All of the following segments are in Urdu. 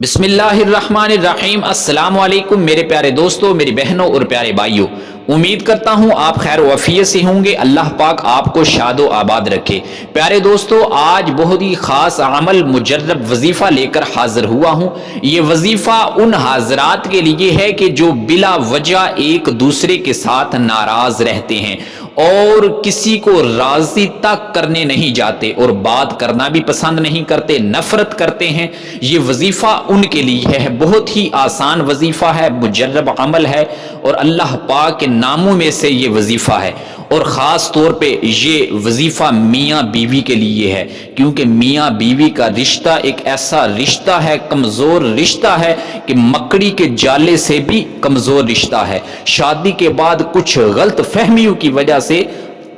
بسم اللہ الرحمن الرحیم۔ السلام علیکم میرے پیارے دوستوں، میری بہنوں اور پیارے بھائیوں، امید کرتا ہوں آپ خیر و عافیت سے ہوں گے۔ اللہ پاک آپ کو شاد و آباد رکھے۔ پیارے دوستوں، آج بہت ہی خاص عمل مجرب وظیفہ لے کر حاضر ہوا ہوں۔ یہ وظیفہ ان حضرات کے لیے ہے کہ جو بلا وجہ ایک دوسرے کے ساتھ ناراض رہتے ہیں اور کسی کو راضی تک کرنے نہیں جاتے اور بات کرنا بھی پسند نہیں کرتے، نفرت کرتے ہیں۔ یہ وظیفہ ان کے لیے ہے، بہت ہی آسان وظیفہ ہے، مجرب عمل ہے اور اللہ پاک کے ناموں میں سے یہ وظیفہ ہے۔ اور خاص طور پہ یہ وظیفہ میاں بیوی کے لیے ہے، کیونکہ میاں بیوی کا رشتہ ایک ایسا رشتہ ہے، کمزور رشتہ ہے کہ مکڑی کے جالے سے بھی کمزور رشتہ ہے۔ شادی کے بعد کچھ غلط فہمیوں کی وجہ سے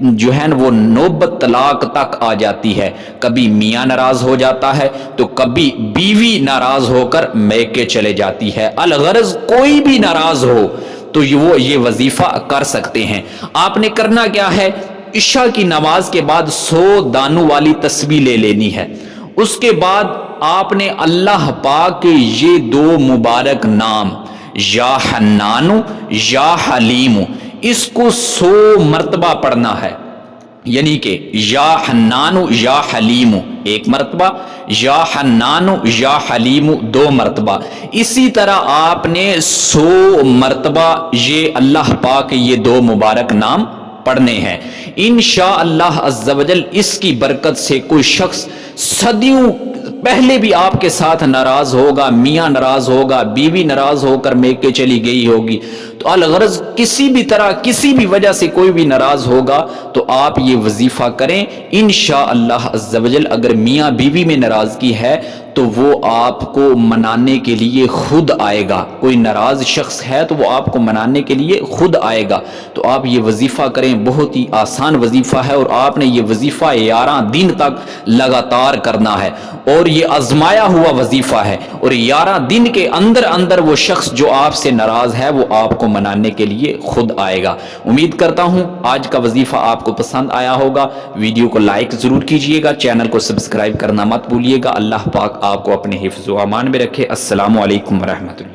جو ہے وہ نوبت طلاق تک آ جاتی ہے۔ کبھی میاں ناراض ہو جاتا ہے تو کبھی بیوی ناراض ہو کر میکے چلے جاتی ہے۔ الغرض کوئی بھی ناراض ہو تو وہ یہ وظیفہ کر سکتے ہیں۔ آپ نے کرنا کیا ہے، عشاء کی نماز کے بعد 100 دانوں والی تسبیح لے لینی ہے۔ اس کے بعد آپ نے اللہ پاک کے یہ دو مبارک نام یا حنان یا حلیم، اس کو 100 مرتبہ پڑھنا ہے۔ یعنی کہ یا حنان یا حلیم ایک مرتبہ، یا حنان یا حلیم 2 مرتبہ۔ اسی طرح آپ نے 100 مرتبہ یہ اللہ پاک یہ 2 مبارک نام پڑھنے ہیں۔ انشاءاللہ عز و جل اس کی برکت سے کوئی شخص صدیوں پہلے بھی آپ کے ساتھ ناراض ہوگا، میاں ناراض ہوگا، بیوی ناراض ہو کر میکے چلی گئی ہوگی، تو الغرض کسی بھی طرح کسی بھی وجہ سے کوئی بھی ناراض ہوگا تو آپ یہ وظیفہ کریں۔ انشاءاللہ عز و جل اگر میاں بیوی میں ناراضگی ہے تو وہ آپ کو منانے کے لیے خود آئے گا۔ کوئی ناراض شخص ہے تو وہ آپ کو منانے کے لیے خود آئے گا۔ تو آپ یہ وظیفہ کریں، بہت ہی آسان وظیفہ ہے اور آپ نے یہ وظیفہ 11 دن تک لگاتار کرنا ہے اور یہ آزمایا ہوا وظیفہ ہے، اور 11 دن کے اندر اندر وہ شخص جو آپ سے ناراض ہے وہ آپ کو منانے کے لیے خود آئے گا۔ امید کرتا ہوں آج کا وظیفہ آپ کو پسند آیا ہوگا۔ ویڈیو کو لائک ضرور کیجئے گا، چینل کو سبسکرائب کرنا مت بھولیے گا۔ اللہ پاک آپ کو اپنے حفظ و امان میں رکھے۔ السلام علیکم ورحمۃ اللہ۔